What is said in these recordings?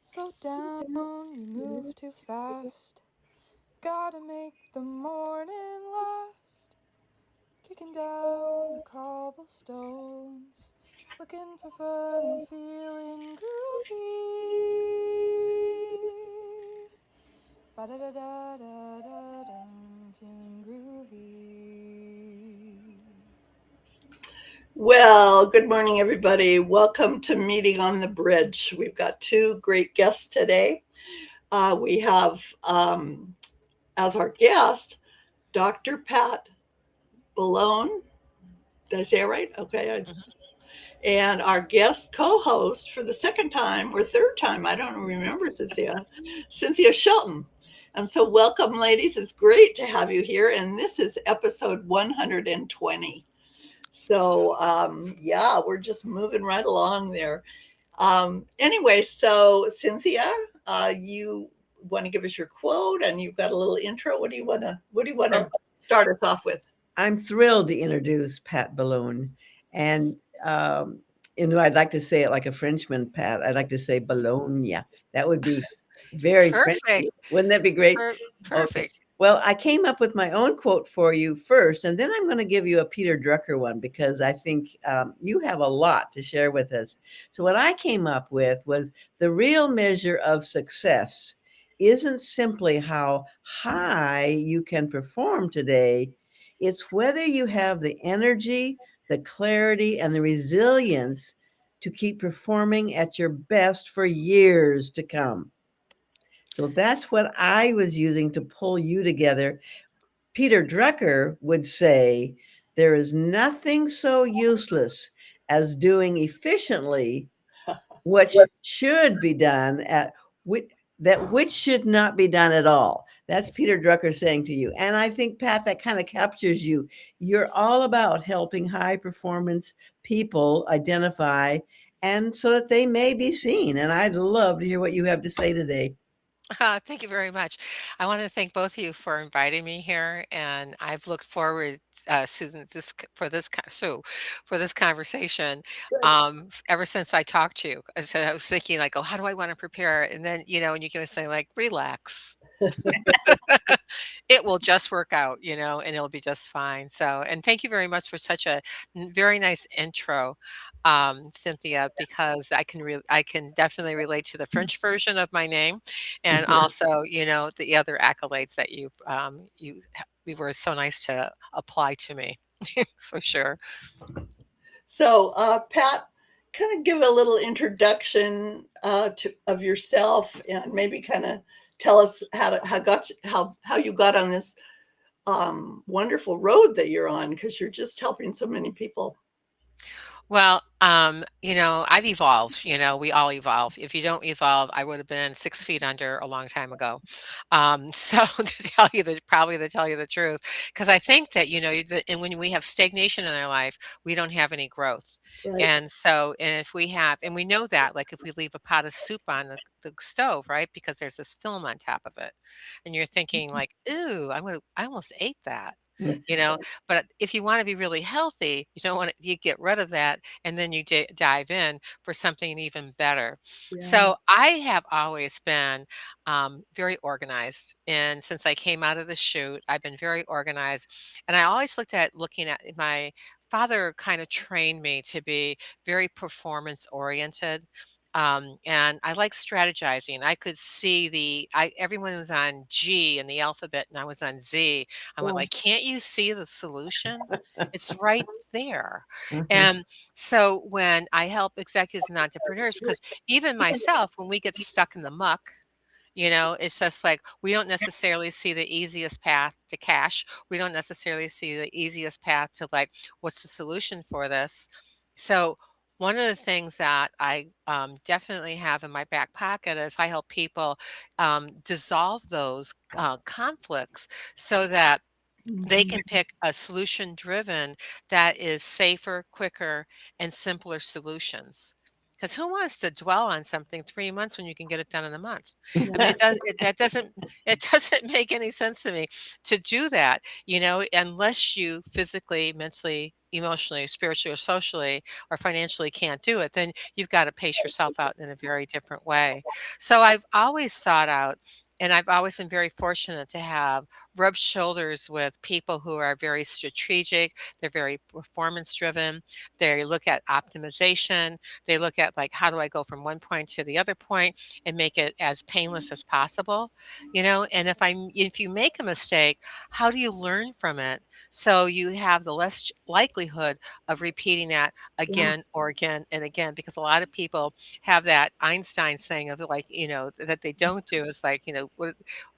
Slow down, you move too fast. Gotta make the morning last. Kicking down the cobblestones, looking for fun and feeling groovy. Ba-da-da-da-da-da-dum, feeling groovy. Well, good morning, everybody. Welcome to Meeting on the Bridge. We've got two great guests today. We have, as our guest, Dr. Pat Boulogne. Did I say it right? Okay. Mhm. And our guest co host for the second time or third time, I don't remember, Cynthia Shelton. And so, welcome, ladies. It's great to have you here. And this is episode 120. So, yeah, we're just moving right along there. Anyway, so Cynthia, you want to give us your quote, and you've got a little intro. What do you want to start us off with? I'm thrilled to introduce Pat Ballone. And, um, I'd like to say it like a Frenchman, Pat. I'd like to say Bologna. That would be very Perfect. Frenchy. Wouldn't that be great? Okay. Perfect. Well, I came up with my own quote for you first, and then I'm going to give you a Peter Drucker one because I think you have a lot to share with us. So, what I came up with was the real measure of success isn't simply how high you can perform today, it's whether you have the energy, the clarity, and the resilience to keep performing at your best for years to come. So that's what I was using to pull you together. Peter Drucker would say, there is nothing so useless as doing efficiently what should be done at which that which should not be done at all. That's Peter Drucker saying to you. And I think, Pat, that kind of captures you. You're all about helping high performance people identify and so that they may be seen. And I'd love to hear what you have to say today. Thank you very much. I want to thank both of you for inviting me here, and I've looked forward, Susan, for this conversation ever since I talked to you. I was thinking like, oh, how do I want to prepare? And then and you can say like, relax. It will just work out, and it'll be just fine. So, and thank you very much for such a very nice intro, Cynthia, because I can definitely relate to the French version of my name, and also, the other accolades that you were so nice to apply to me. For sure. So, Pat, kind of give a little introduction of yourself, and maybe kind of tell us how you got on this wonderful road that you're on, because you're just helping so many people. Well, I've evolved. We all evolve. If you don't evolve, I would have been 6 feet under a long time ago. So to tell you the truth, because I think that and when we have stagnation in our life, we don't have any growth. Right. And if we have, and we know that, like if we leave a pot of soup on the stove, right, because there's this film on top of it, and you're thinking like, ooh, I almost ate that. You know, but if you want to be really healthy, you don't want to, you get rid of that and then you dive in for something even better. Yeah. So I have always been very organized. And since I came out of the chute, I've been very organized. And I always looking at my father kind of trained me to be very performance oriented. And I like strategizing. I could see everyone was on G in the alphabet and I was on Z. I went Wow. like, can't you see the solution? It's right there. Mhm. And so when I help executives and entrepreneurs, because even myself, when we get stuck in the muck, it's just like we don't necessarily see the easiest path to cash. We don't necessarily see the easiest path to like, what's the solution for this? So, one of the things that I definitely have in my back pocket is I help people dissolve those conflicts so that they Mhm. can pick a solution driven that is safer, quicker, and simpler solutions. Because who wants to dwell on something 3 months when you can get it done in a month? I mean, it doesn't make any sense to me to do that, unless you physically, mentally emotionally, spiritually, or socially, or financially can't do it, then you've got to pace yourself out in a very different way. So I've always sought out, and I've always been very fortunate to have rubbed shoulders with people who are very strategic. They're very performance driven. They look at optimization. They look at like, how do I go from one point to the other point and make it as painless as possible? And if you make a mistake, how do you learn from it? So you have the less likelihood of repeating that Yeah. again or again and again, because a lot of people have that Einstein's thing of like, that they don't do. It's like,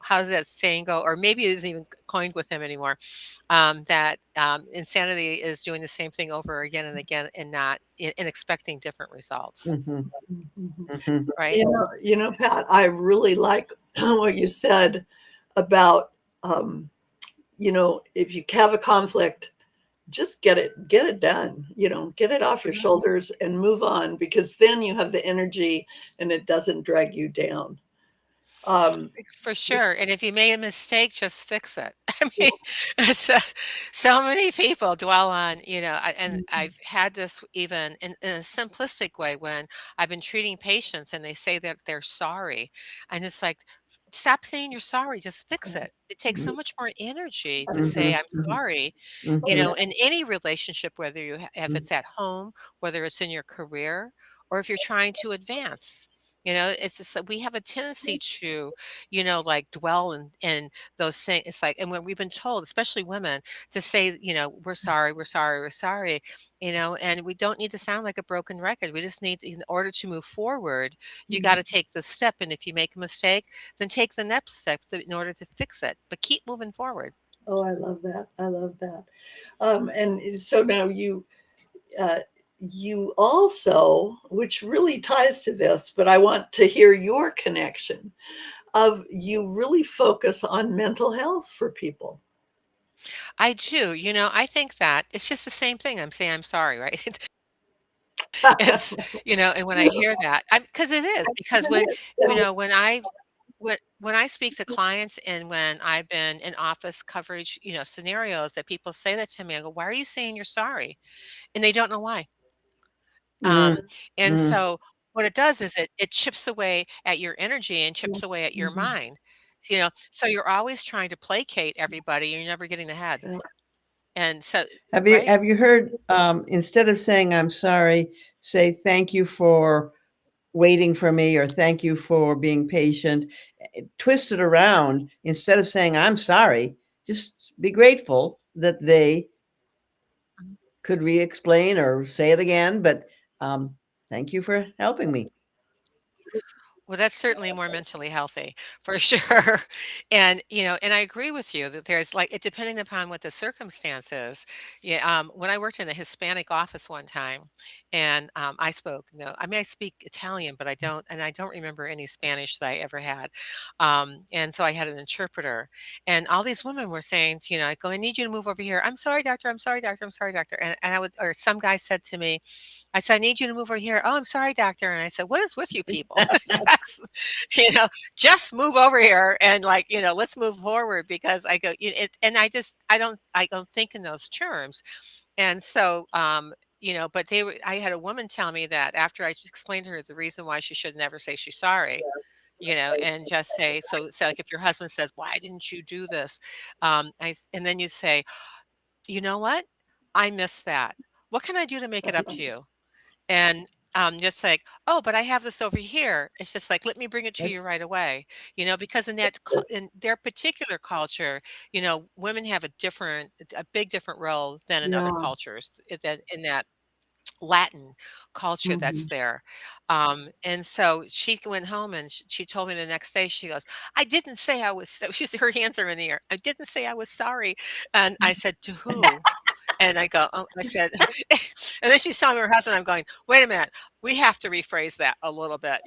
how does that saying go? Or maybe it isn't even coined with him anymore. That insanity is doing the same thing over again and again and not and expecting different results, Mhm, Mhm. mhm. right? Pat, I really like what you said about, um, if you have a conflict, just get it done, get it off your Mhm. shoulders and move on because then you have the energy and it doesn't drag you down. Um, For sure, and if you made a mistake, just fix it. I mean, so so many people dwell on, and Mhm. I've had this even in a simplistic way when I've been treating patients and they say that they're sorry, and it's like, stop saying you're sorry, just fix it. It takes so much more energy to say Mhm, I'm mhm, sorry, mhm, in any relationship, whether if it's at home, whether it's in your career, or if you're trying to advance. It's just that we have a tendency to like dwell in those things. It's like, and when we've been told, especially women, to say, we're sorry, we're sorry, we're sorry, and we don't need to sound like a broken record. We just need, in order to move forward, you got to take the step. And if you make a mistake, then take the next step in order to fix it. But keep moving forward. Oh, I love that. I love that. And so now uh, you also, which really ties to this, but I want to hear your connection of you really focus on mental health for people. I do. I think that it's just the same thing. I'm saying I'm sorry, right? It's, and when I hear that, because it is, because when I speak to clients and when I've been in office coverage, scenarios that people say that to me, I go, "Why are you saying you're sorry?" And they don't know why. mhm, And mhm. so what it does is it chips away at your energy and chips away at your Mhm. mind. So you're always trying to placate everybody and you're never getting ahead. Yeah. And so, Have you right? have you heard, instead of saying, "I'm sorry," say, "Thank you for waiting for me," or "Thank you for being patient." Twist it around. Instead of saying, "I'm sorry," just be grateful that they could re-explain or say it again, but, um, "Thank you for helping me." Well, that's certainly more mentally healthy for sure. And I agree with you that there's like it depending upon what the circumstance is. Yeah, when I worked in a Hispanic office one time and I spoke, I mean I speak Italian, but I don't remember any Spanish that I ever had. And so I had an interpreter and all these women were saying, I go, I need you to move over here. I'm sorry, doctor, I'm sorry, doctor, I'm sorry, doctor. And I would or some guy said to me, I said, I need you to move over here. Oh, I'm sorry, doctor. And I said, what is with you people? you know, just move over here and like, let's move forward because I go, and I don't think in those terms. And so, but I had a woman tell me that after I explained to her the reason why she should never say she's sorry, and just say like if your husband says, why didn't you do this? And then you say, you know what? I missed that. What can I do to make it up to you? And, just like, "Oh, but I have this over here." It's just like, "Let me bring it to you That's right away." Because in their particular culture, women have a big different role than in other Yeah. cultures, in that Latin culture that's Mhm. there. And so she went home and she told me the next day, she goes, "I didn't say I was" she's her hands are in the air. "I didn't say I was sorry." And I said, "To who?" And I go, "Oh," I said and then she's telling her husband, I'm going, "Wait a minute, we have to rephrase that a little bit,"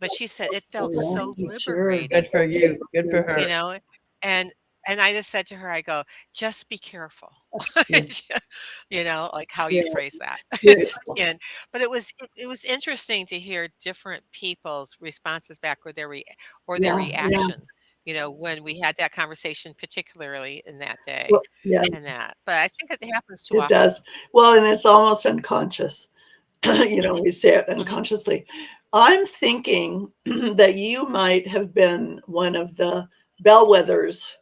but she said it felt so Yeah, sure. good liberating, for you. Good for you her. know, and I just said to her, I go, "Just be careful." Yeah. Like how you phrase that. Yeah. But it was interesting to hear different people's responses back or their Yeah. Yeah. reaction, when we had that conversation, particularly in that day Well, yeah, and that. But I think it happens too it often. does. Well, and it's almost unconscious. We say it Mhm. unconsciously. I'm thinking that you might have been one of the bellwethers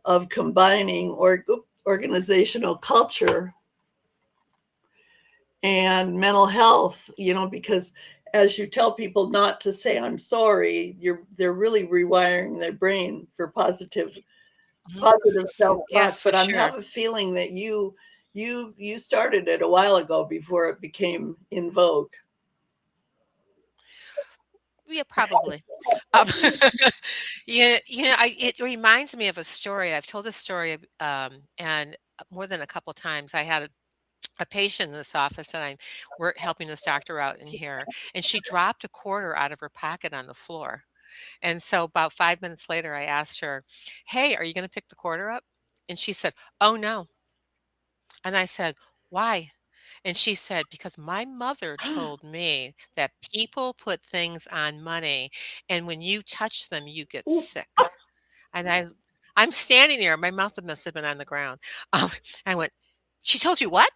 of combining organizational culture and mental health, because as you tell people not to say I'm sorry, they're really rewiring their brain for Mhm. positive self-talk. Yes, for But I'm sure. have a feeling that you started it a while ago before it became in vogue. Yeah, probably. Um, it reminds me of a story. I've told this story, and more than a couple times. I had a patient in this office that we're helping this doctor out in here, and she dropped a quarter out of her pocket on the floor. And so about 5 minutes later, I asked her, "Hey, are you going to pick the quarter up?" And she said, "Oh no." And I said, "Why?" And she said, "Because my mother told me that people put things on money, and when you touch them, you get Ooh, sick." And I'm standing there, my mouth must have been on the ground. Um, I went, "She told you what?"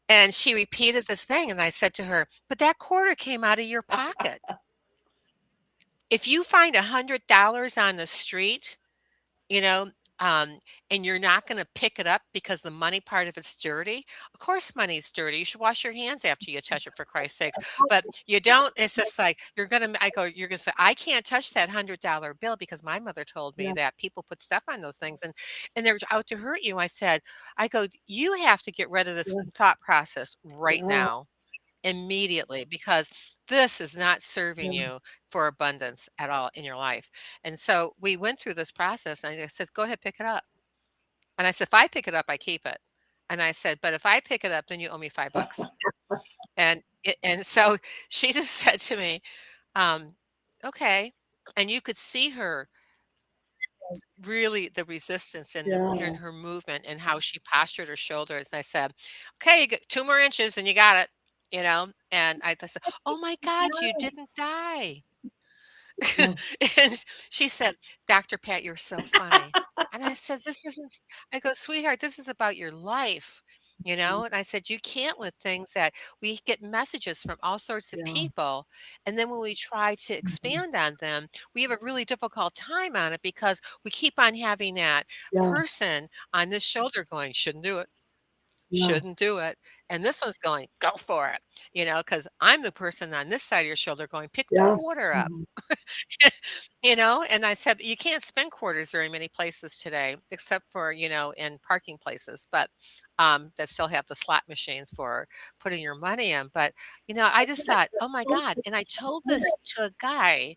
And she repeated this thing, and I said to her, "But that quarter came out of your pocket. If you find $100 on the street, you know, um, and you're not gonna pick it up because the money part of it's dirty. Of course money's dirty. You should wash your hands after you touch it, for Christ's sakes. But you don't, it's just like you're gonna say, I can't touch that $100 bill because my mother told me yeah, that people put stuff on those things and they're out to hurt you. I go, you have to get rid of this yeah, thought process right yeah, now, immediately, because this is not serving yeah. you for abundance at all in your life. And so we went through this process and I said, go ahead, pick it up. And I said, if I pick it up, I keep it. And I said, but if I pick it up, then you owe me $5. And so she just said to me, um, okay. And you could see her really the resistance in Yeah. her movement and how she postured her shoulders. And I said, okay, you get 2 more inches and you got it, And I said, oh my God, you didn't die. Yeah, And she said, Dr. Pat, you're so funny. And I said, this isn't, I go, sweetheart, this is about your life. And I said, you can't let things that we get messages from all sorts of yeah, people. And then when we try to mhm, expand on them, we have a really difficult time on it because we keep on having that yeah, person on this shoulder going, shouldn't do it. yeah, Shouldn't do it. And this one's going, go for it. Because I'm the person on this side of your shoulder going, pick the yeah, quarter up. mhm, And I said, "You can't spend quarters very many places today, except for, in parking places, but, that still have the slot machines for putting your money in." But, I just thought, "Oh my god." And I told this to a guy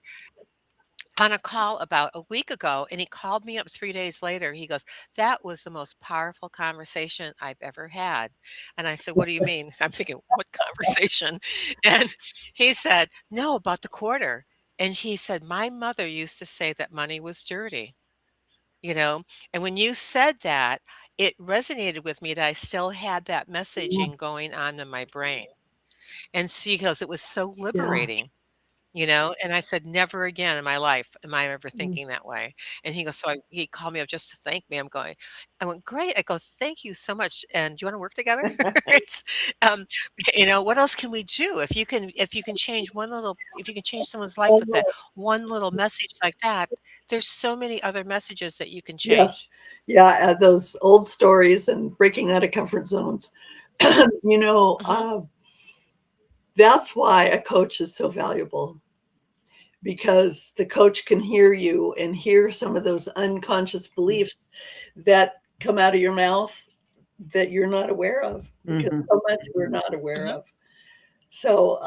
on a call about a week ago, and he called me up 3 days later. He goes, "That was the most powerful conversation I've ever had." And I said, "What do you mean?" I'm thinking, "What conversation?" And he said, "No, about the quarter." And he said, "My mother used to say that money was dirty, you know? And when you said that, it resonated with me that I still had that yeah, messaging going on in my brain." And she goes, "It was so yeah, liberating." And I said, "Never again in my life am I ever mm, thinking that way." And he goes, he called me up just to thank me. I went, "Great." I go, "Thank you so much. And do you want to work together?" It's, um, what else can we do? If you can change if you can change someone's life with that one little message like that, there's so many other messages that you can yes, change. yeah, those old stories and breaking out of comfort zones. You know, Hmm. that's why a coach is so valuable because the coach can hear you and hear some of those unconscious beliefs that come out of your mouth that you're not aware of because Mhm. so much we're not aware Hmm. of. So,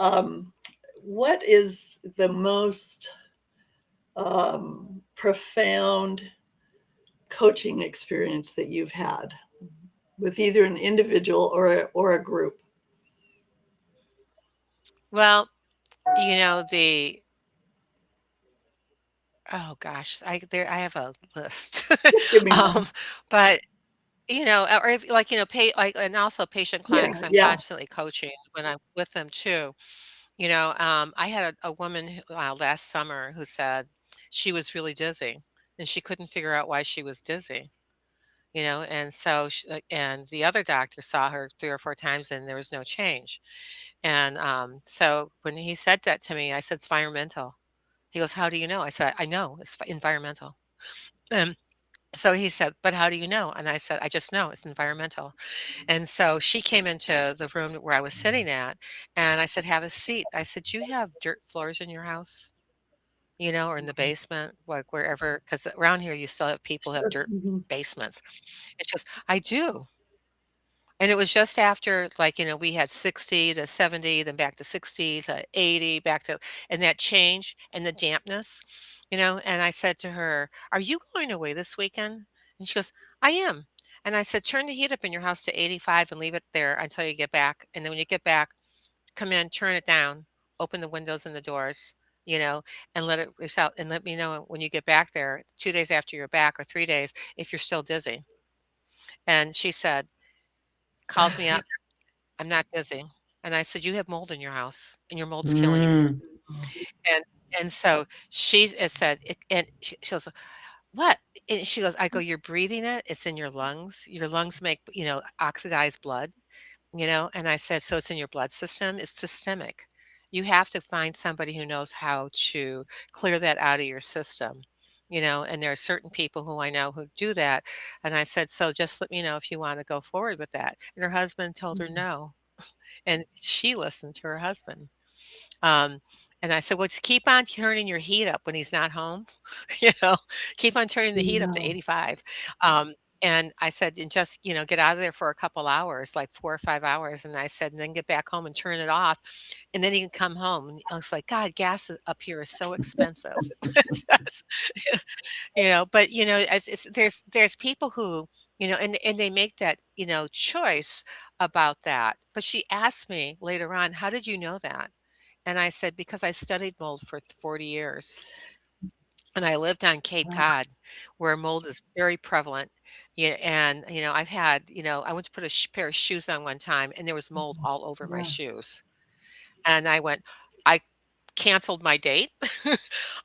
what is the most profound coaching experience that you've had with either an individual or a group? Well, the oh gosh, I have a list. Just give me um, one. but or if like, pay like and also patient Yeah, clients, I'm yeah, constantly coaching when I'm with them too. I had a woman last summer who said she was really dizzy. and she couldn't figure out why she was dizzy, and so and the other doctor saw her 3 or 4 times and there was no change. And so when he said that to me, I said, "It's environmental." He goes, "How do you know?" I said, "I know it's environmental." And so he said, "But how do you know?" And I said, "I just know it's environmental." And so she came into the room where I was sitting at, and I said, "Have a seat." I said, "Do you have dirt floors in your house? Or in the basement, like wherever, because around here you still have people who have Sure. dirt Mhm. basements." It's just, "I do." And it was just after, like, we had 60 to 70, then back to 60 to 80, back to, and that change and the dampness, and I said to her, "Are you going away this weekend?" And she goes, "I am." And I said, "Turn the heat up in your house to 85 and leave it there until you get back. And then when you get back, come in, turn it down, open the windows and the doors, you know, and let it reach out and let me know when you get back there 2 days after you're back or 3 days if you're still dizzy." And she said, calls me up, "I'm not dizzy." And I said, "You have mold in your house and your mold's killing you." Mm. And so it said, and she goes, "What?" And she goes, I go, "You're breathing it. It's in your lungs. Your lungs make, oxidized blood." And I said, "So it's in your blood system? It's systemic. You have to find somebody who knows how to clear that out of your system." And there are certain people who I know who do that. And I said, "So just let me know if you want to go forward with that." And her husband told her Mhm. no. And she listened to her husband. Um, and I said, "Well, just keep on turning your heat up when he's not home." you know, keep on turning the heat up to Yeah. 85. And I said, and just, get out of there for a couple hours, like 4 or 5 hours. And I said, and then get back home and turn it off. And then he can come home. And I was like, "God, up here is so expensive." It's just, but there's people who, and they make that, choice about that. But she asked me later on, "How did you know that?" And I said, "Because I studied mold for 40 years and I lived on Cape Wow. Cod where mold is very prevalent." Yeah, and I've had, I went to put a pair of shoes on one time and there was mold all over my Yeah. shoes. And I canceled my date.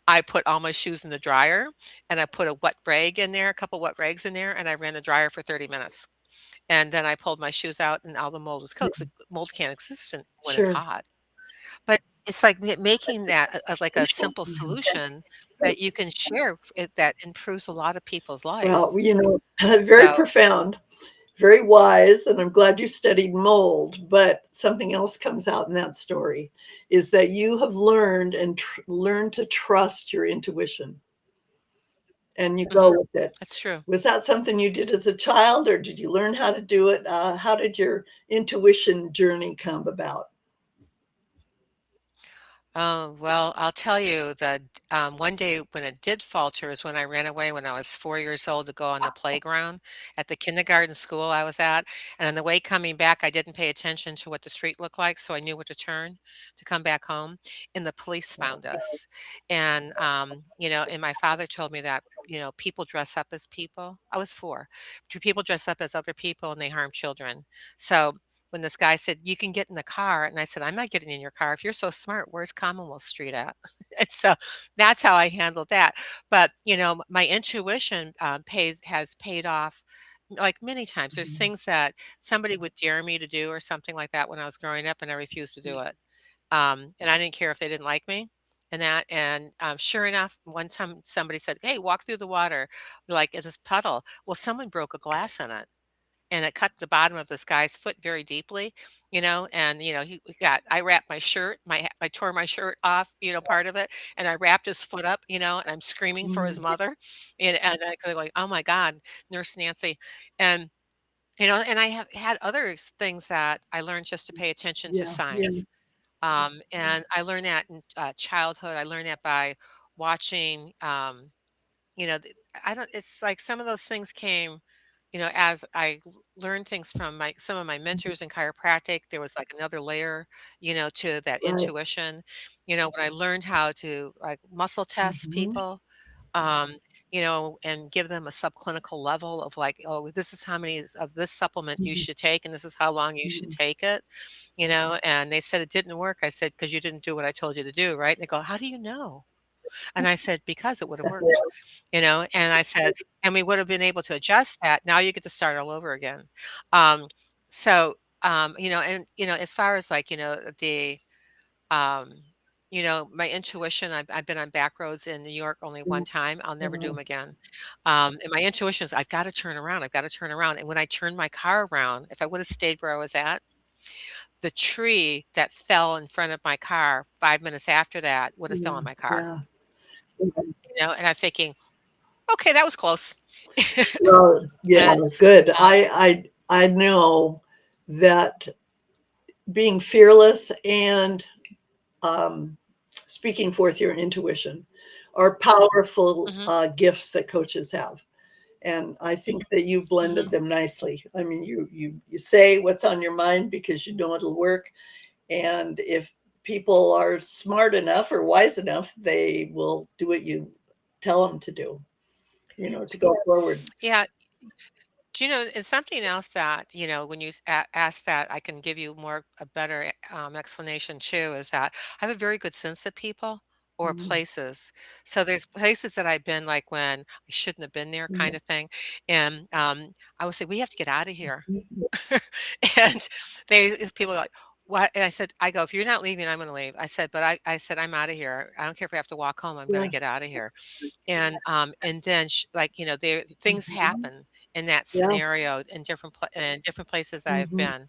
I put all my shoes in the dryer and I put a wet rag in there, a couple wet rags in there, and I ran the dryer for 30 minutes. And then I pulled my shoes out and all the mold was killed 'cause the mold can't exist when it's Sure. hot. But it's like making that like a simple Mhm. solution that you can share that improves a lot of people's lives. Well, very So, profound, very wise, and I'm glad you studied mold. But something else comes out in that story is that you have learned and learned to trust your intuition and you mhm, go with it. that's true. Was that something you did as a child, or did you learn how to do it? How did your intuition journey come about? Oh, well, I'll tell you that one day when it did falter is when I ran away when I was 4 years old to go on the playground at the kindergarten school I was at. And on the way coming back, I didn't pay attention to what the street looked like, so I knew where to turn to come back home. And the police found us. And, and my father told me that, people dress up as people. I was 4. People dress up as other people and they harm children. So when this guy said, "You can get in the car," and I said, "I'm not getting in your car. If you're so smart, where's Commonwealth Street at?" And so that's how I handled that. But my intuition has paid off like many times. There's Mhm. things that somebody would dare me to do or something like that when I was growing up, and I refused to do it. And I didn't care if they didn't like me. And sure enough, one time somebody said, "Hey, walk through the water, like it's this puddle." Well, someone broke a glass in it and it cut the bottom of this guy's foot very deeply, and he got I wrapped my shirt, I tore my shirt off, part of it, and I wrapped his foot up, and I'm screaming for his Mhm. mother, and I go like, "Oh my God, Nurse Nancy," and and I have had other things that I learned just to pay attention to Yeah, yeah. signs, and I learned that in childhood. I learned that by watching. I don't it's like some of those things came, as I learned things from my some of my mentors in chiropractic. There was like another layer, to that Right. intuition. When I learned how to like muscle test Mhm. people, um, and give them a subclinical level of like, "Oh, this is how many of this supplement you Mhm. should take, and this is how long you should Mhm. take it." And they said it didn't work. I said, "Because you didn't do what I told you to do, right?" And they go, "How do you know?" And I said, "Because it would have worked." You know, and I said, "And we would have been able to adjust that. Now you get to start all over again." Um, so, as far as like, um, my intuition, I've been on back roads in New York only one time. I'll never do them again. And my intuition is, I've got to turn around. I've got to turn around. And when I turned my car around, if I would have stayed where I was at, the tree that fell in front of my car 5 minutes after that would have fell on my car. Yeah. And I'm thinking, okay, that was close. Well, yeah, and good. uh, I know that being fearless and speaking forth your intuition are powerful mhm, gifts that coaches have. And I think that you blended mhm. them nicely. I mean, you say what's on your mind because you know it'll work, and if people are smart enough or wise enough, they will do what you tell them to do. To go forward. Yeah. Do you know, it's something else that, when you ask that, I can give you a better explanation too, is that I have a very good sense of people or Mhm. places. So there's places that I've been like when I shouldn't have been there Yeah. kind of thing. And I would say, we have to get out of here. Mhm. And people are like, what? And I go, if you're not leaving, I'm going to leave. I said, but I said, I'm out of here. I don't care if I have to walk home. I'm going to Yeah. get out of here. And then like, there things Mhm. happen in that Yeah. scenario in different places I've Mhm. been,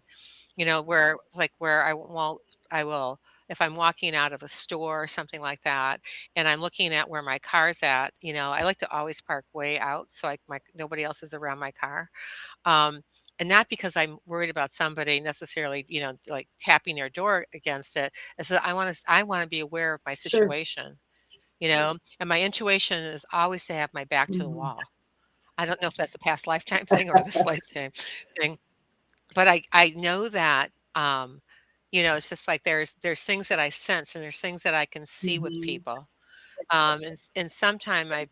where I will if I'm walking out of a store or something like that, and I'm looking at where my car's at, I like to always park way out so nobody else is around my car. Um, and not because I'm worried about somebody necessarily, like tapping their door against it. It's that I want to be aware of my Sure. situation, and my intuition is always to have my back to the Mhm. wall. I don't know if that's a past lifetime thing or this lifetime thing, but I know that, it's just like there's things that I sense and there's things that I can see with Mhm. people. And sometime I,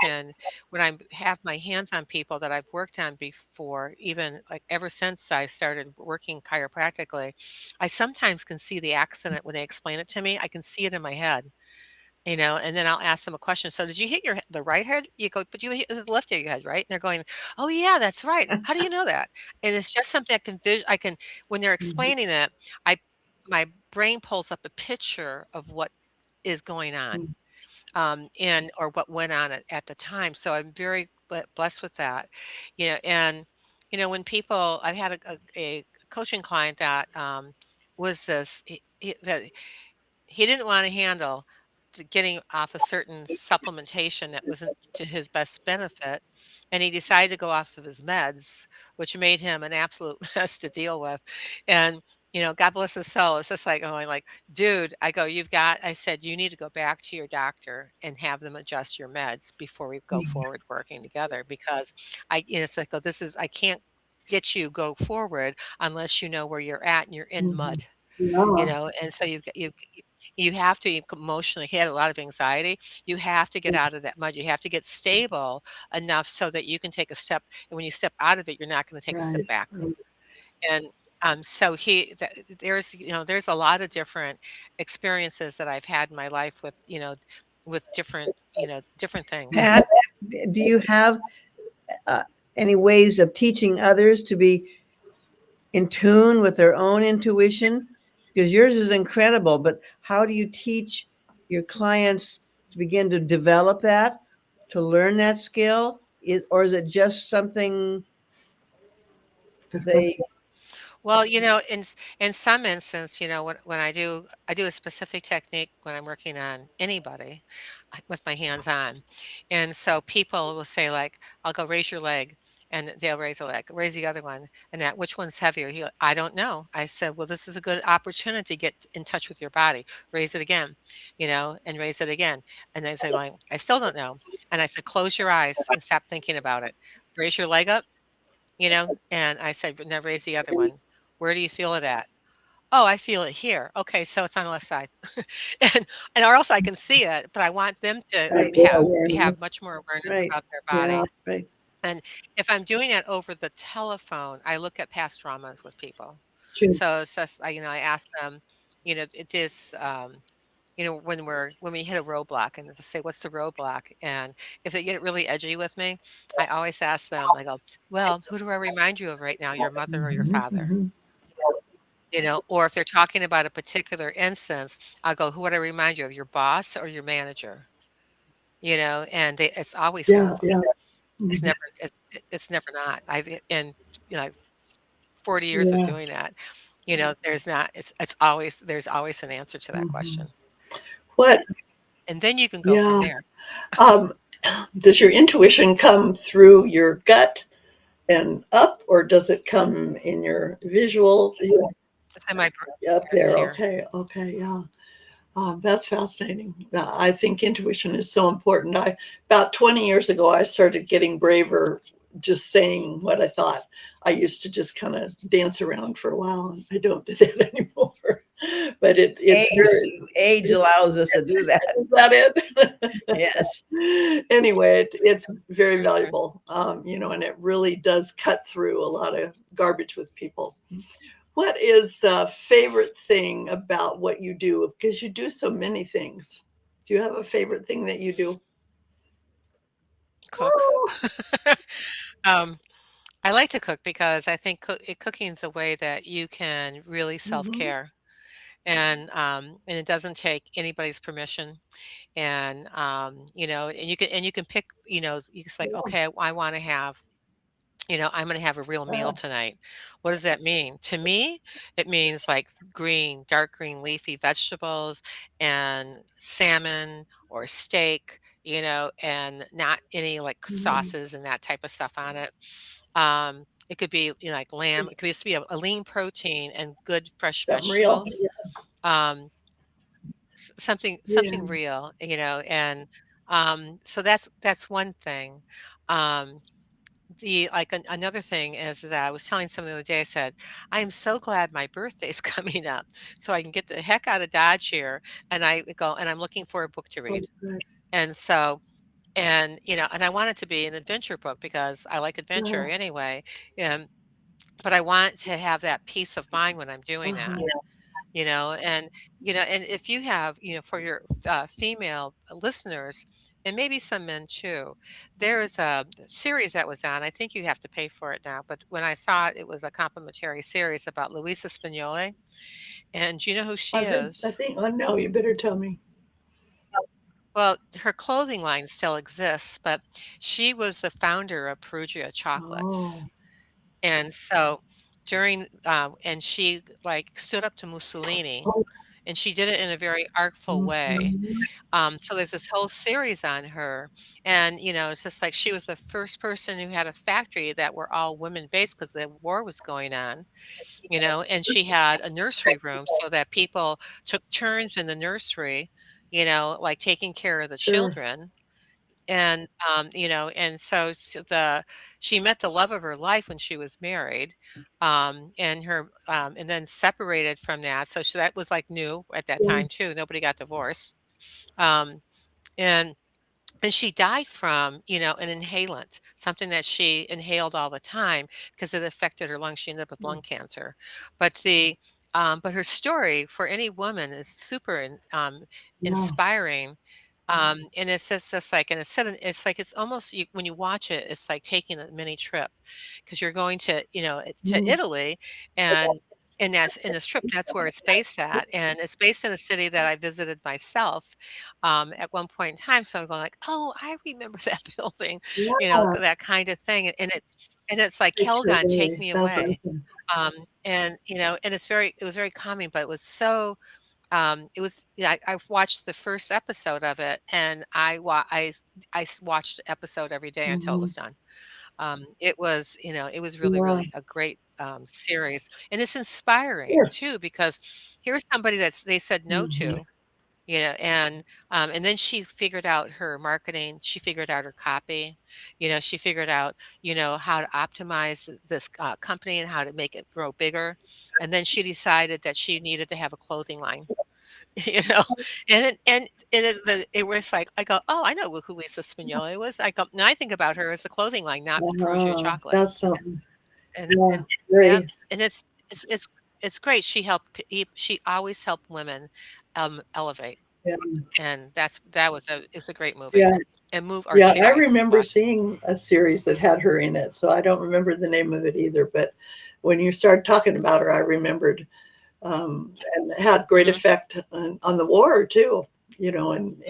can when I have my hands on people that I've worked on before, even like ever since I started working chiropractically, I sometimes can see the accident when they explain it to me. I can see it in my head. And then I'll ask them a question. So did you hit the right head? You go, but you hit the left of your head, right? And they're going, oh yeah, that's right. How do you know that? And it's just something I can, when they're Mhm. explaining it, I, my brain pulls up a picture of what is going on, Mhm. and or what went on at the time. So I'm very blessed with that, and when people, I've had a coaching client that was this that he didn't want to handle getting off a certain supplementation that wasn't to his best benefit, and he decided to go off of his meds, which made him an absolute mess to deal with. And God bless his soul. It's just like going like, dude, I go, I said, you need to go back to your doctor and have them adjust your meds before we go forward working together because it's like, oh, I can't get you go forward unless you know where you're at and you're in Mhm. mud. Yeah. And so you have to emotionally, he had a lot of anxiety. You have to get out of that mud. You have to get stable enough so that you can take a step. And when you step out of it, you're not going to take a step Right. back. Right. And so there's a lot of different experiences that I've had in my life with different things. Pat, do you have uh, any ways of teaching others to be in tune with their own intuition? Because yours is incredible, but how do you teach your clients to begin to develop that, to learn that skill? Or is it just something they Well, in some instance, when I do a specific technique when I'm working on anybody with my hands on. And so people will say like, I'll go raise your leg and they'll raise a leg, raise the other one. And that, which one's heavier? I don't know. I said, well, this is a good opportunity to get in touch with your body. Raise it again, and raise it again. And they say, well, I still don't know. And I said, close your eyes and stop thinking about it. Raise your leg up, and I said, "Now raise the other one. Where do you feel it at?" "Oh, I feel it here." "Okay, so it's on the left side." And or else I can see it, but I want them to right, have Awareness. much more awareness right, about their Yeah. body. right? And if I'm doing it over the telephone, I look at past traumas with people. True. So it's just I ask them, it is, when we hit a roadblock and they say, "What's the roadblock?" And if they get really edgy with me, I always ask them, I go, "Well, who do I remind you of right now, your mother or your Mhm, father?" mhm. Or if they're talking about a particular instance, I'll go, "Who would I remind you of, your boss or your manager?" And it's always one Yeah, of them. yeah. It's Mhm. never it's never not. In, you know, 40 years of Yeah. doing that, there's not there's always an answer to that Mhm. question. What And then you can go from yeah. there. Um, does your intuition come through your gut and up, or does it come in your visual? Yeah, It's in my up it's there. here. Okay, okay, yeah. That's fascinating. I think intuition is so important. About 20 years ago, I started getting braver, just saying what I thought. I used to just kind of dance around for a while, and I don't do that anymore. But it's Age very, age allows us to do that. is that it? Yes. Anyway, it's very Very true. valuable, and it really does cut through a lot of garbage with people. What is the favorite thing about what you do? Because you do so many things. Do you have a favorite thing that you do? Cook. Um, I like to cook because I think cooking is a way that you can really Mhm. self-care, and it doesn't take anybody's permission. And you can pick, it's like, Yeah, okay, I want to have, I'm going to have a real meal yeah. tonight. What does that mean? To me, it means like dark green leafy vegetables and salmon or steak, and not any like Mhm. sauces and that type of stuff on it. It could be, like lamb. It could just be a lean protein and good fresh Something real. vegetables. Um, something Yeah. real, so that's one thing. Um, another thing is that I was telling someone the other day, I said, I am so glad my birthday's coming up so I can get the heck out of Dodge here. And I'm looking for a book to Oh, read. good. And so, and I want it to be an adventure book because I like adventure Yeah. anyway. And, but I want to have that peace of mind when I'm doing that. Uh-huh. And if you have, for your female listeners, and maybe some men too, there is a series that was on. I think you have to pay for it now, but when I saw it, it was a complimentary series about Luisa Spagnoli. And do you know who she I is? think, oh no, you better tell me. Well, her clothing line still exists, but she was the founder of Perugia Chocolates. Oh. And so and she like stood up to Mussolini, Oh. and she did it in a very artful way. Mhm. So there's this whole series on her, and it's just like she was the first person who had a factory that were all women based because the war was going on, and she had a nursery room so that people took turns in the nursery, like taking care of the Sure. children. And so she met the love of her life when she was married, and then separated from that. So that was like new at that Yeah. time too. Nobody got divorced. Um, and and she died from, an inhalant, something that she inhaled all the time because it affected her lungs. She ended up with lung cancer. But her story for any woman is super Yeah. inspiring. And it's just like, and it's like, it's almost when you watch it, it's like taking a mini trip because you're going to Mm. Italy, and that's in this trip. That's where it's based at, and it's based in a city that I visited myself at one point in time. So I'm going like, oh, I remember that building, Yeah. that kind of thing. And it's like, Picture Kelgon, take away. me That's away. awesome. And it was very calming, but it was so it was yeah, I've watched the first episode of it, and watched the episode every day until it Mhm. was done. It was really, Yeah. really a great series, and it's inspiring Sure. too because here's somebody they said no Mhm. to, and then she figured out her marketing. She figured out her copy. She figured out, how to optimize this company and how to make it grow bigger. And then she decided that she needed to have a clothing line, you know, it was like, I go, oh, I know who Lisa Spagnoli was. I go, now I think about her as the clothing line, not Perugia That's chocolates. something. And Yeah. and yeah, Very. and it's great. She always helped women elevate. Yeah. and that was a it's a great movie, Yeah. and move or Yeah, I series. remember Watch. seeing a series that had her in it, so I don't remember the name of it either. But when you started talking about her, I remembered, and it had great Mhm, effect on the war too. And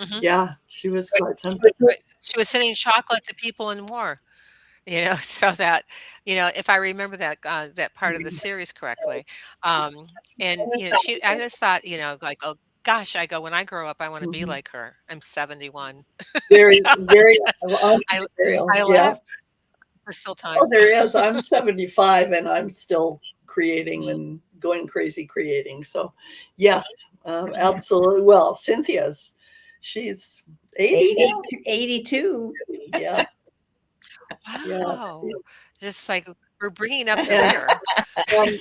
mhm. yeah, she was quite something. Right. She was sending chocolate to people in war, so that, if I remember that part of the series correctly. Um, and, I just thought, like, "Oh gosh," I go, "When I grow up, I wanna be Mhm. like her." I'm 71. Very, So very that's I entrepreneurial. I Yeah. laugh. There's still Oh, time. there is. I'm 75 and I'm still creating and going crazy creating. So, yes, absolutely. Well, she's 80 80, now. 82. Yeah. Yeah. Wow. Just like we're bringing up the And rear. Um,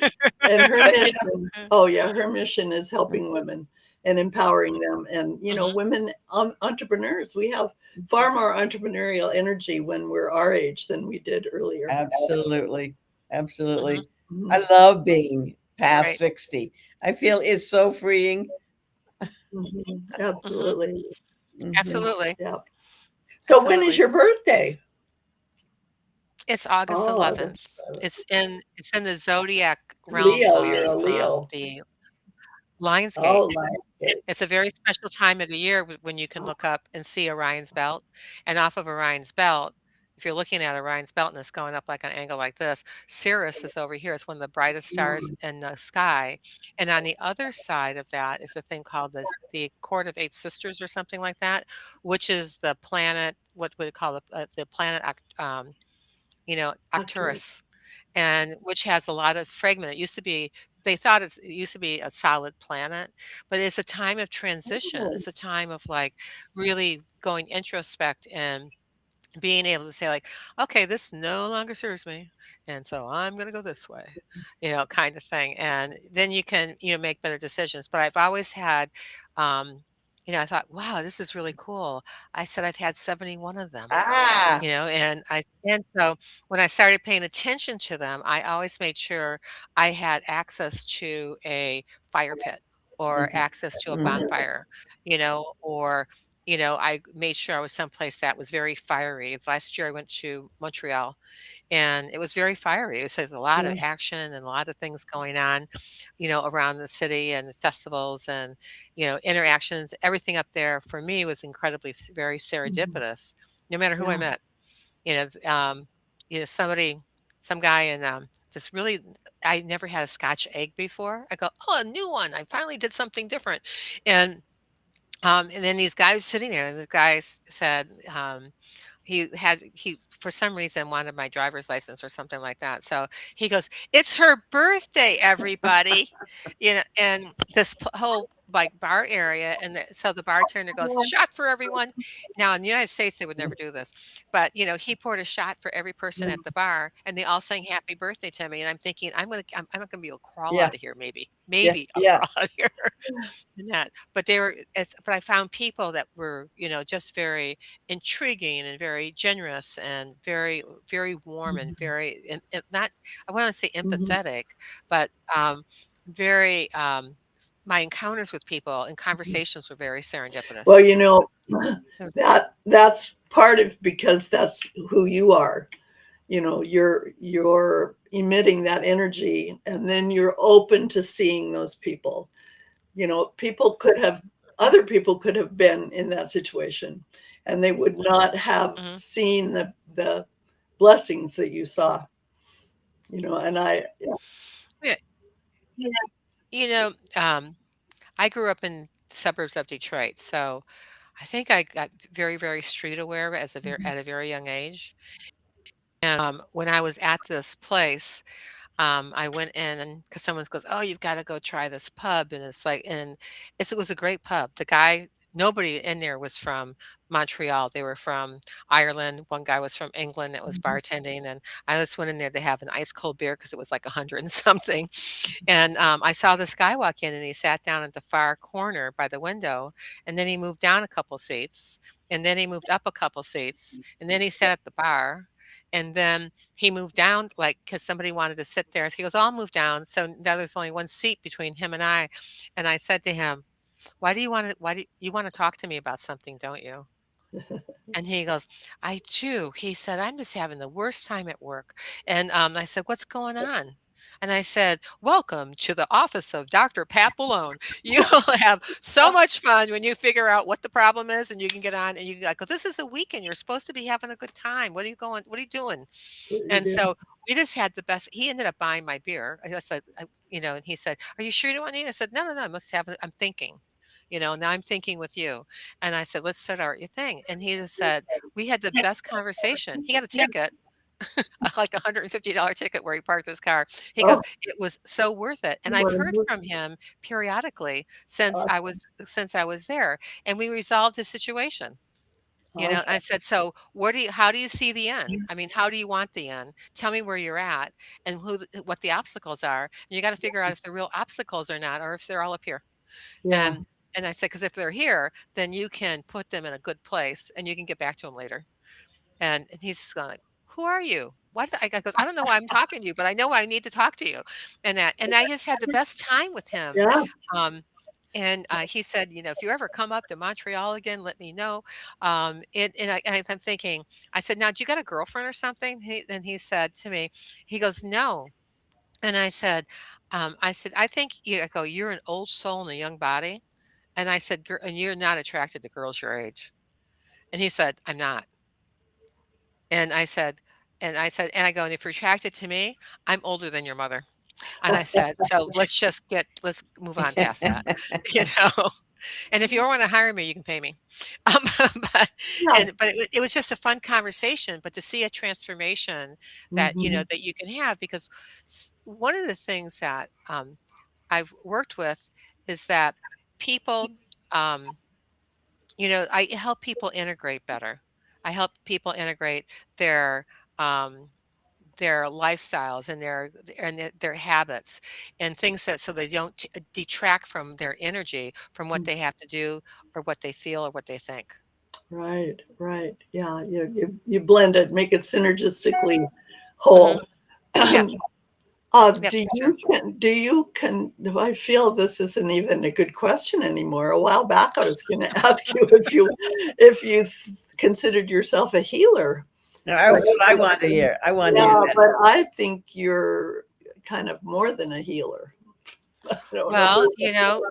and her mission, oh yeah, her mission is helping women and empowering them. And Mhm. women entrepreneurs, we have far more entrepreneurial energy when we're our age than we did earlier. Absolutely. Mhm. Absolutely. I Mhm, love being past Right. 60. I feel it's so freeing. mhm, Mhm. absolutely. Mhm. Absolutely. Yeah. So when is Absolutely. your birthday? It's August Oh, August 11th. 7th. It's in the zodiac realm Leo, you're of, a Leo. the Lionsgate. Oh, Lionsgate. It's a very special time of the year when you can look up and see Orion's belt, and off of Orion's belt, if you're looking at Orion's belt and it's going up like an angle like this, Sirius is over here. It's one of the brightest stars Mm, in the sky, and on the other side of that is a thing called the Court of Eight Sisters or something like that, which is the planet, what would it call it? The planet, Arcturus. Arcturus, and which has a lot of fragment. It used to be they thought it used to be a solid planet, but it's a time of transition. Oh, It's a time of like really going introspect and being able to say like, okay, this no longer serves me. And so I'm going to go this way, kind of thing. And then you can, make better decisions. But I've always had, I thought, wow, this is really cool. I said I've had 71 of them. Ah. And so when I started paying attention to them, I always made sure I had access to a fire pit or Mhm. access to a Mhm. bonfire, or I made sure I was someplace that was very fiery. Last year I went to Montreal and it was very fiery. It says a lot of yeah. action and a lot of things going on, around the city and festivals and, interactions. Everything up there for me was incredibly very Mhm. serendipitous, no matter who I Yeah. met. You know, th- um, some guy in this really, I never had a Scotch egg before. I go, oh, a new one. I finally did something different. And and then these guys sitting there, and the guy said, he for some reason wanted my driver's license or something like that. So he goes, "It's her birthday, everybody," and this whole like bar area, and so the bartender goes, "Shot for everyone." Now in the United States, they would never do this, but he poured a shot for every person Yeah. at the bar, and they all sang "Happy Birthday" to me. And I'm thinking, I'm not gonna be able to crawl Yeah. out of here. Yeah. Maybe I'll Yeah. crawl out of here. And that, but but I found people that were, just very intriguing and very generous and very, very warm and Mhm. very, not, I want to say Mhm. empathetic, but very, my encounters with people and conversations were very Well, serendipitous. that's part of because that's who you are. You're emitting that energy and then you're open to seeing those people. People could have other people could have been in that situation and they would not have Hmm. seen the blessings that you saw. And I yeah. Yeah, yeah. You know, um, I grew up in the suburbs of Detroit, so I think I got very, very street aware Mhm. at a very young age. And when I was at this place, I went in and because someone goes, "Oh, you've got to go try this pub," and it was a great pub. Nobody in there was from Montreal. They were from Ireland. One guy was from England that was Mhm. bartending, and I just went in there to have an ice cold beer because it was like 100 and something. And I saw this guy walk in, and he sat down at the far corner by the window, and then he moved down a couple seats, and then he moved up a couple seats, and then he sat at the bar, and then he moved down, like, because somebody wanted to sit there. He goes, "Oh, I'll move down." So now there's only one seat between him and I said to him, why do you want to talk to me about something, don't you? And he goes, "I do." He said, "I'm just having the worst time at work." And, I said, "What's going on?" And I said, "Welcome to the office of Doctor Pat Boulogne. You'll have so much fun when you figure out what the problem is, and you can get on and you go, this is a weekend. You're supposed to be having a good time. What are you doing?" What you And do. so we just had the best. He ended up buying my beer. I said, and he said, "Are you sure you don't want any?" I said, "No, no, no. I must have it. I'm thinking. Now I'm thinking with you." And I said, "Let's start out your thing." And he just said, we had the best conversation. He got a ticket, like $150 ticket where he parked his car. He goes, Oh, "It was so worth it." And I've heard wonderful. from him periodically Awesome. since I was there, and we resolved his situation. I Awesome. said, "So, how do you see the end? I mean, how do you want the end? Tell me where you're at and what the obstacles are. And you got to figure out if they're real obstacles or not, or if they're all up here." Yeah. And I said, "'Cause if they're here, then you can put them in a good place and you can get back to them later." And he's just going like, "Who are you? What?" I goes, "I don't know why I'm talking to you, but I know I need to talk to you." And I just had the best time with him. Yeah. Um, and he said, "If you ever come up to Montreal again, let me know." And I'm thinking, I said, "Now, do you got a girlfriend or something?" And he said to me, he goes, "No." And I said, "I think you." I go, "You're an old soul in a young body." And I said, And you're not attracted to girls your age." And he said, "I'm not." And and I go, "And if you're attracted to me, I'm older than your mother." And I said, "So let's move on past that." You know? And if you want to hire me, you can pay me. Um, but Yeah. it was just a fun conversation, but to see a transformation that, Hmm. that you can have because one of the things that I've worked with is that people, um, I help people integrate better. I help people integrate their um, their lifestyles and their habits and things that so they don't detract from their energy from what they have to do or what they feel or what they think. Right. Right. Yeah. You blend it, make it synergistically Hmm. whole. Yep. Yep. Do For sure. you do I feel this isn't even a good question anymore? A while back, I was going to ask you if you considered yourself a healer, but That's what I want to hear. I want to hear yeah, that. but I think you're kind of more than a healer. I don't know. Well,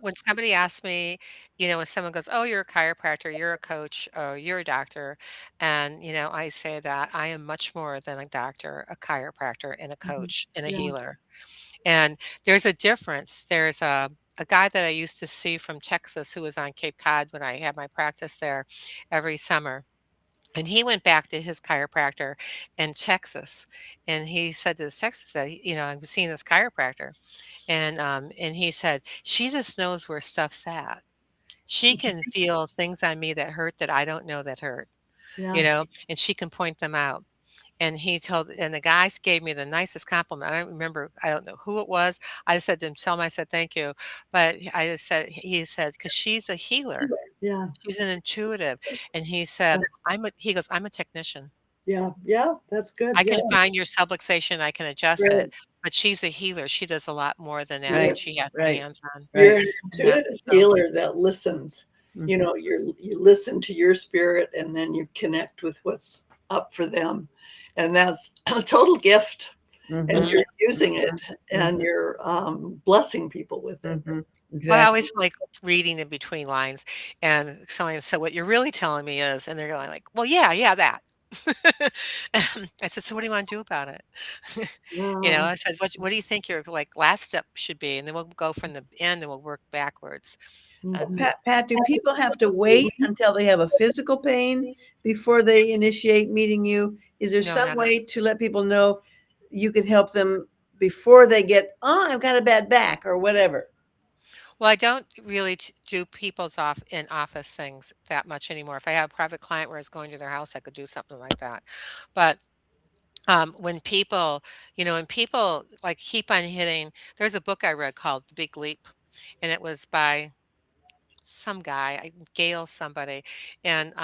when somebody asks me, when someone goes, "Oh, you're a chiropractor, you're a coach, oh, you're a doctor," and I say that I am much more than a doctor, a chiropractor, and a Mhm. coach and a Yeah. healer. And there's a difference. There's a guy that I used to see from Texas who was on Cape Cod when I had my practice there every summer. And he went back to his chiropractor in Texas. And he said to this Texas that, I'm seeing this chiropractor. And he said, she just knows where stuff's at. She can feel things on me that hurt that I don't know that hurt, Yeah. and she can point them out. And the guys gave me the nicest compliment. I don't remember, I don't know who it was. I just said to him, tell him, I said, thank you. But he said, because she's a healer. Yeah. She's an intuitive. And he goes, I'm a technician. Yeah. Yeah. That's good. I Yeah. can find your subluxation. I can adjust Right. it. But she's a healer. She does a lot more than that. Right. And she has her Right. hands on You're Right. an that. intuitive So, healer that listens. Mhm. You listen to your spirit and then you connect with what's up for them. And that's a total gift. And Mhm. mhm. you're using it and Mhm. you're blessing people with it. Mhm. Well, I Exactly. always like reading in between lines, and someone said, "What you're really telling me is," and they're going like, "Well, yeah, yeah, that." I said, "So what do you wanna do about it?" Wow. I said, "What do you think your, like, last step should be?" And then we'll go from the end and we'll work backwards. Well, Mhm. Pat, do people have to wait until they have a physical pain before they initiate meeting you? Is there No, some not at way to let people know you could help them before they get, oh, I've got a bad back or whatever? well, I don't really do people's in office things that much anymore. If I have a private client where I was going to their house, I could do something like that. But when people like keep on hitting, there's a book I read called The Big Leap, and it was by some guy, Gail somebody, and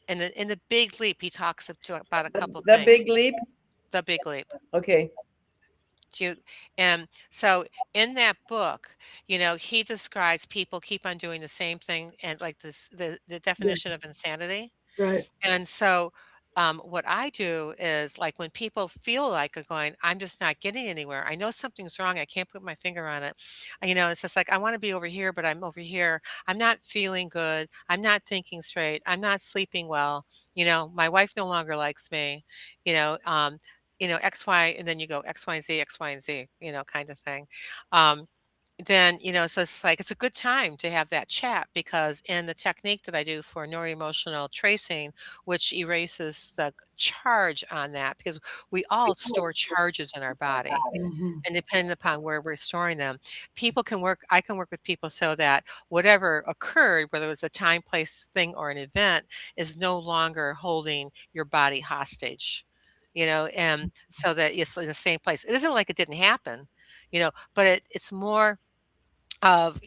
in the Big Leap, he talks about a couple The things. big leap? The Big Leap. Okay. Do you and so in that book, he describes people keep on doing the same thing and like this the Yeah. definition of insanity. Right. And so, what I do is like when people feel like are going, I'm just not getting anywhere. I know something's wrong. I can't put my finger on it. It's just like I want to be over here, but I'm over here. I'm not feeling good. I'm not thinking straight. I'm not sleeping well. My wife no longer likes me. You know, um, X, Y, and then you go X, Y, and Z, X, Y, and Z. Kind of thing. Um, then, so it's like it's a good time to have that chat because in the technique that I do for neuroemotional tracing, which erases the charge on that, because we all store charges in our body. Mhm. And depending upon where we're storing them, I can work with people so that whatever occurred, whether it was a time, place, thing, or an event, is no longer holding your body hostage, and so that it's in the same place. It isn't like it didn't happen, but it's more of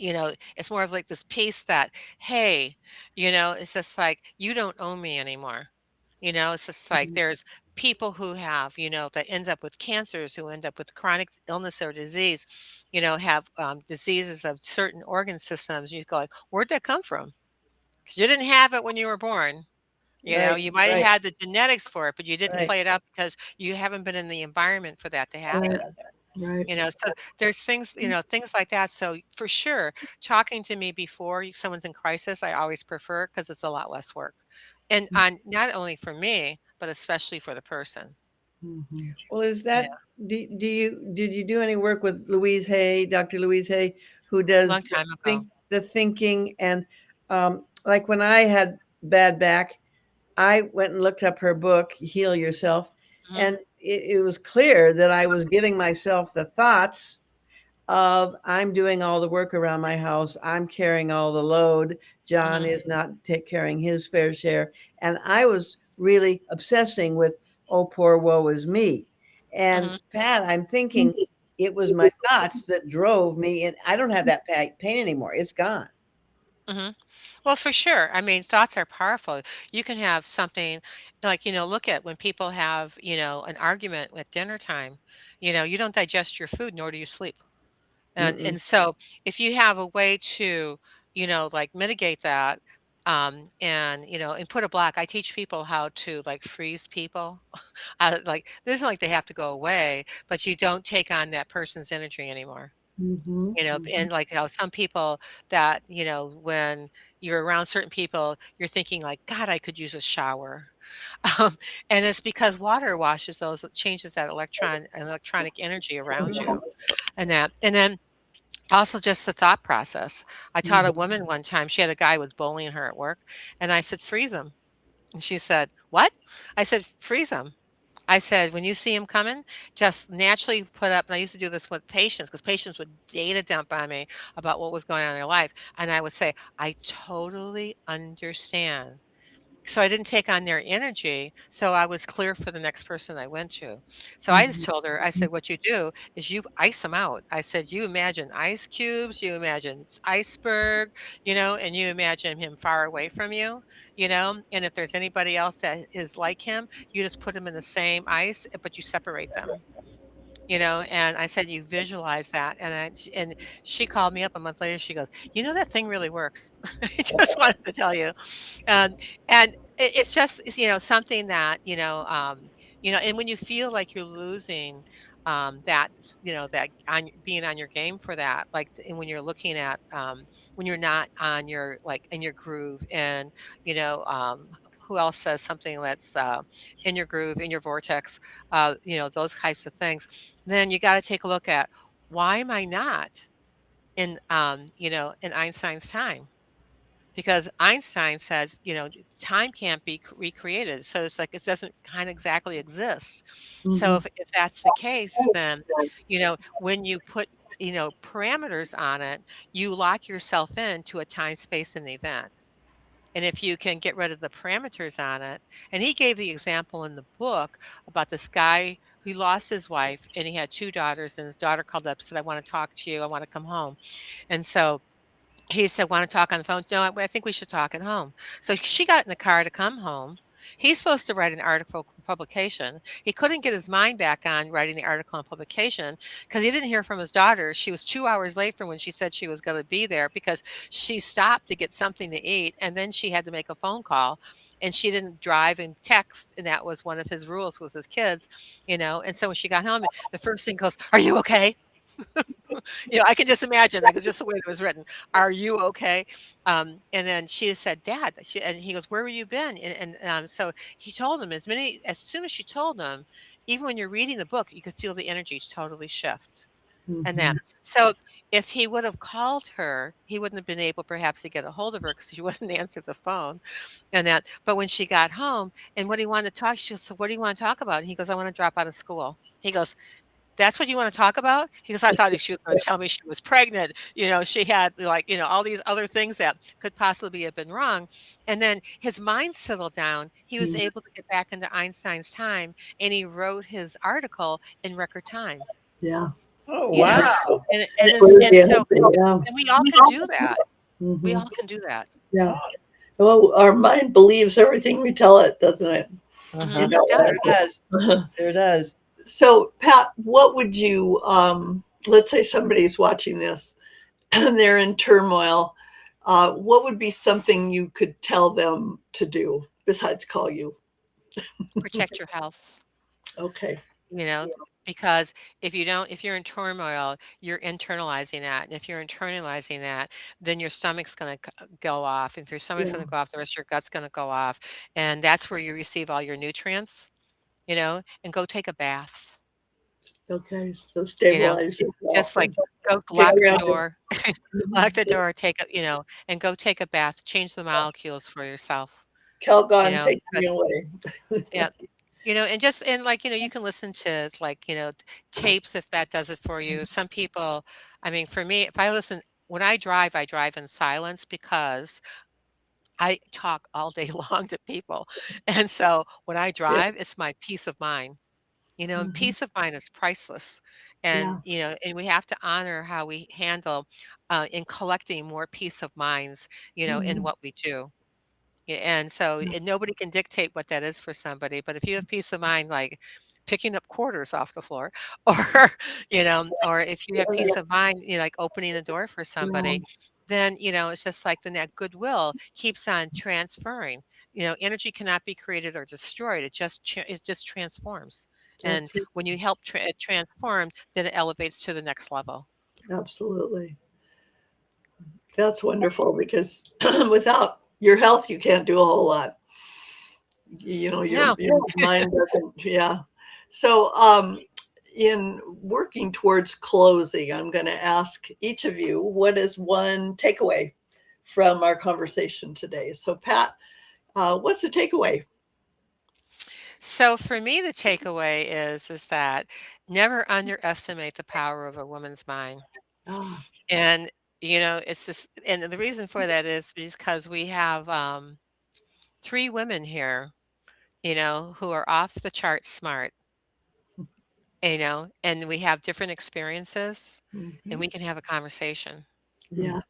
like this piece that, hey, it's just like, you don't own me anymore. It's just like Mhm. there's people who have, that ends up with cancers, who end up with chronic illness or disease, have diseases of certain organ systems. You go like, where'd that come from? Because you didn't have it when you were born. Right, You might have right, had the genetics for it, but you didn't right. play it up because you haven't been in the environment for that to Right. happen. Right. So there's things, things like that. So for sure, talking to me before someone's in crisis, I always prefer because it's a lot less work. And on not only for me, but especially for the person. Mhm. Well, is Yeah. that did you do any work with Louise Hay, Dr. Louise Hay, who Long does time ago. the thinking and like when I had bad back, I went and looked up her book, Heal Yourself, Mhm, and it was clear that I was giving myself the thoughts of I'm doing all the work around my house. I'm carrying all the load. John mhm, is not carrying his fair share. And I was really obsessing with, oh, poor woe is me. And mhm, Pat, I'm thinking it was my thoughts that drove me. And I don't have that pain anymore. It's gone. mhm. Well, for sure. I mean, thoughts are powerful. You can have something like, look at when people have, an argument at dinner time, you don't digest your food, nor do you sleep. And Mm-mm. so if you have a way to, like mitigate that, and put a block, I teach people how to like freeze people. Like, this isn't like they have to go away, but you don't take on that person's energy anymore. Mhm. Mhm. And like how some people that, when you're around certain people, you're thinking like, God, I could use a shower. Um, and it's because water washes those, it changes that electronic energy around you and that. And then also just the thought process. I taught a Mhm. woman one time, she had a guy who was bullying her at work, and I said, "Freeze him." And she said, "What?" I said, "Freeze him." I said, "When you see him coming, just naturally put up," and I used to do this with patients because patients would data dump on me about what was going on in their life, and I would say, "I totally understand." So I didn't take on their energy, so I was clear for the next person I went to. So I just Mhm. told her, I said, "What you do is you ice them out." I said, "You imagine ice cubes, you imagine iceberg, and you imagine him far away from you, and if there's anybody else that is like him, you just put them in the same ice, but you separate them." And I said, "You visualize that," and she called me up a month later, she goes, "That thing really works." I just wanted to tell you. Um, and it's just, something that, and when you feel like you're losing, that, that being on your game for that, like, and when you're looking at, when you're not on your, like, in your groove and, who else says something that's, in your groove, in your vortex, those types of things, then you got to take a look at why am I not in Einstein's time? Because Einstein says, time can't be recreated. So it's like it doesn't kind of exactly exist. So Mhm. if that's the case, then, when you put, parameters on it, you lock yourself into a time, space, and event. And if you can get rid of the parameters on it, and he gave the example in the book about this guy who lost his wife and he had two daughters, and his daughter called up and said, "I want to talk to you. I want to come home." And so he said, "Want to talk on the phone?" "No, I think we should talk at home." So she got in the car to come home. He's supposed to write an article for publication. He couldn't get his mind back on writing the article on publication because he didn't hear from his daughter. She was 2 hours late from when she said she was going to be there because she stopped to get something to eat and then she had to make a phone call and she didn't drive and text. And that was one of his rules with his kids, And so when she got home, the first thing goes, "Are you okay?" I can just imagine, like, just the way it was written. "Are you okay?" And then she said, "Dad," and he goes, "Where have you been?" And so he told him as soon as she told him, even when you're reading the book, you could feel the energy totally shift. And that, Mhm. so if he would have called her, he wouldn't have been able perhaps to get a hold of her because she wouldn't answer the phone and that. But when she got home and what he wanted to talk, she goes, "So what do you want to talk about?" And he goes, "I want to drop out of school." He goes, "That's what you wanna talk about?" Because I thought if she was gonna tell me she was pregnant, she had, like, all these other things that could possibly have been wrong, and then his mind settled down, he was Mm. able to get back into Einstein's time, and he wrote his article in record time. Yeah. Oh, Yeah, wow. and so Yeah. and we all can do that. We Hmm. all can do that. Yeah. Well, our mind believes everything we tell it, doesn't it? You Uh-huh. It Sure does. does. know. Sure does. So, Pat, what would you, let's say somebody's watching this and they're in turmoil. What would be something you could tell them to do besides call you? Protect your health. Okay. You know, because if you're in turmoil, you're internalizing that. And if you're internalizing that, then your stomach's going to go off. If your stomach's Yeah. going to go off, the rest of your gut's going to go off. And that's where you receive all your nutrients, and go take a bath, Okay. So you know, stabilize yourself just like and go get lock the grounded. door, Mhm. lock the door, and go take a bath, change the molecules for yourself, you Calgon know, taking but me away. yeah. Like, you can listen to, like, tapes if that does it for you. Some people, I mean, for me, if when I drive in silence because I talk all day long to people. And so when I Yeah. drive, it's my peace of mind, and Hmm. peace of mind is priceless. Yeah. And we have to honor how we handle in collecting more peace of minds, in Hmm. what we do. And so nobody can dictate what that is for somebody, but if you have peace of mind, like picking up quarters off the floor, or or if you have peace of mind, like opening a door for Yeah. somebody, then it's just like then that goodwill keeps on transferring. Energy cannot be created or destroyed; it just transforms. And That's right. when you help transform, then it elevates to the next level. Absolutely. That's wonderful because without your health, you can't do a whole lot. Your No. mind doesn't. Yeah. So, in working towards closing, I'm going to ask each of you what is one takeaway from our conversation today. So, Pat, what's the takeaway? So for me, the takeaway is that never underestimate the power of a woman's mind. Ah, And it's this, and the reason for that is because we have three women here, who are off the chart smart, and we have different experiences, and mhm. we can have a conversation, Yeah,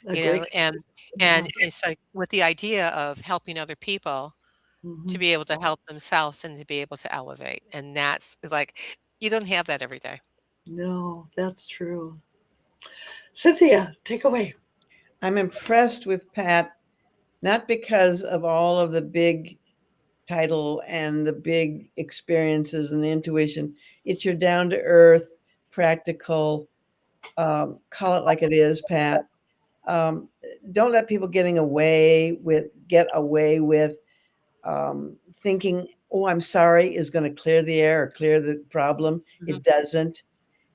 a you great. know, and Yeah. and it's like with the idea of helping other people to Mhm. be able to help themselves and to be able to elevate. And that's like you don't have that every day. No, that's true. Cynthia, take away. I'm impressed with Pat, not because of all of the big title and the big experiences and the intuition. It's your down to earth, practical, call it like it is, Pat. Um, don't let people get away with thinking, "Oh, I'm sorry," is going to clear the air or clear the problem. Mhm. It doesn't.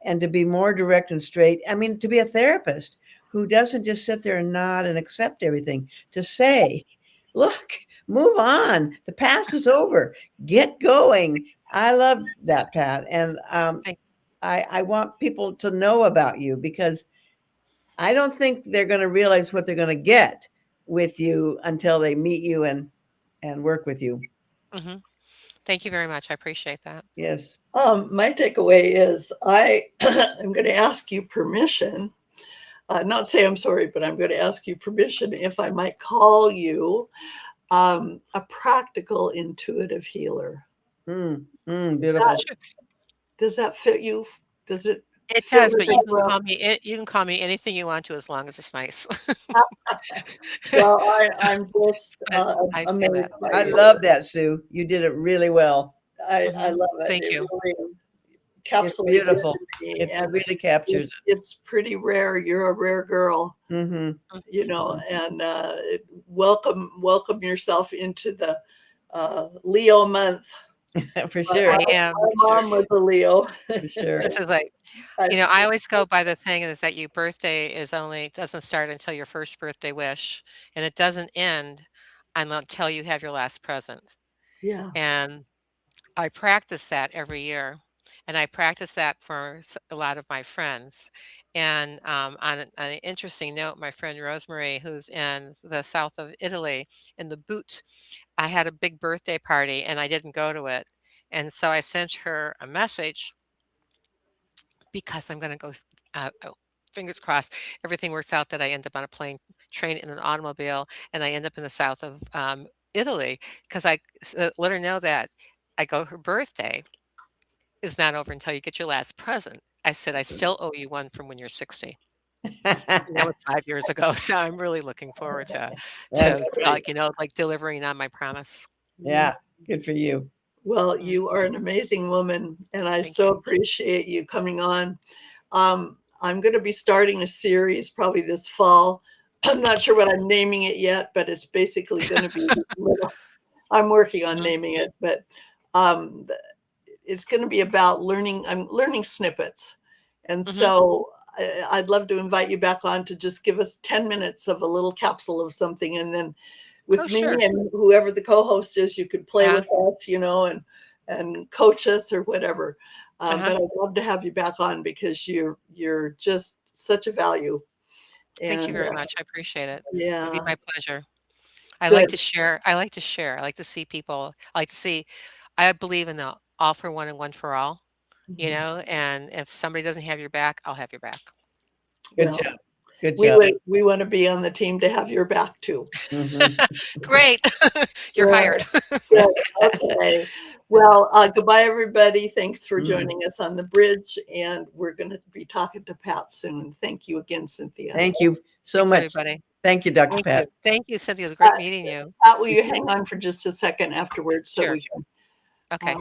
And to be more direct and straight. I mean, to be a therapist who doesn't just sit there and nod and accept everything, to say, "Look, move on. The past is over. Get going." I love that, Pat. And Thank I want people to know about you because I don't think they're going to realize what they're going to get with you until they meet you and work with you. mhm. Thank you very much. I appreciate that. Yes. My takeaway is I am going to ask you permission, not say I'm sorry, but I'm going to ask you permission if I might call you a practical intuitive healer. Beautiful. Sure. Does that fit you? Does it It fit does, with but that well? you can call me anything you want to as long as it's nice. Well, I'm just But I say that. amazed by I you. love that, Sue. You did it really well. I Mhm. love it. Thank It you. really It's encapsulates beautiful. everything, It and really captures it's pretty rare. You're a rare girl, it. Mm. and welcome yourself into the Leo month. For My, sure. I my am, my sure. mom was a Leo. For sure. This is like I, I always go by the thing is that your birthday is only doesn't start until your first birthday wish, and it doesn't end until you have your last present. yeah, And I practice that every year, and I practice that for a lot of my friends. And on an interesting note, my friend Rosemary, who's in the south of Italy, in the Boot, I had a big birthday party and I didn't go to it. And so I sent her a message because I'm going to go. Fingers crossed, everything works out that I end up on a plane, train, in an automobile, and I end up in the south of Italy because let her know that I go her birthday is not over until you get your last present. I said, "I still owe you one from when you're 60." And that was 5 years ago, so I'm really looking forward That's great. like, delivering on my promise. yeah. Yeah. Good for you. Well, Mm, you are an amazing woman, and I thank so you. appreciate you coming on. I'm going to be starting a series probably this fall. I'm not sure what I'm naming it yet, but it's basically going to be little. I'm working on Mhm, naming it, but um, it's going to be about learning. I'm learning snippets, and mhm. so I'd love to invite you back on to just give us 10 minutes of a little capsule of something, and then Oh, with me sure. and whoever the co-host is, you could play Uh-huh, with us, and coach us or whatever. uh-huh. But I'd love to have you back on because you're just such a value. Thank you And very much, I appreciate it. It'd be yeah, my pleasure. good. I like to share, I like to see people I like to see I believe in the all for one and one for all, Mhm. and if somebody doesn't have your back, I'll have your back. Good Well, job. Good job. we want to be on the team to have your back too. Hmm. Great. You're Good. hired. Good. Okay. Well, goodbye, everybody. Thanks for Mhm. joining us on the bridge. And we're going to be talking to Pat soon. Thank you again, Cynthia. Thank you so Thanks, much. everybody. Thank you, Dr. Thank you. Pat. Thank you, Cynthia. It was Uh, great meeting you. Pat, will you hang on for just a second afterwards so Sure. we can Okay.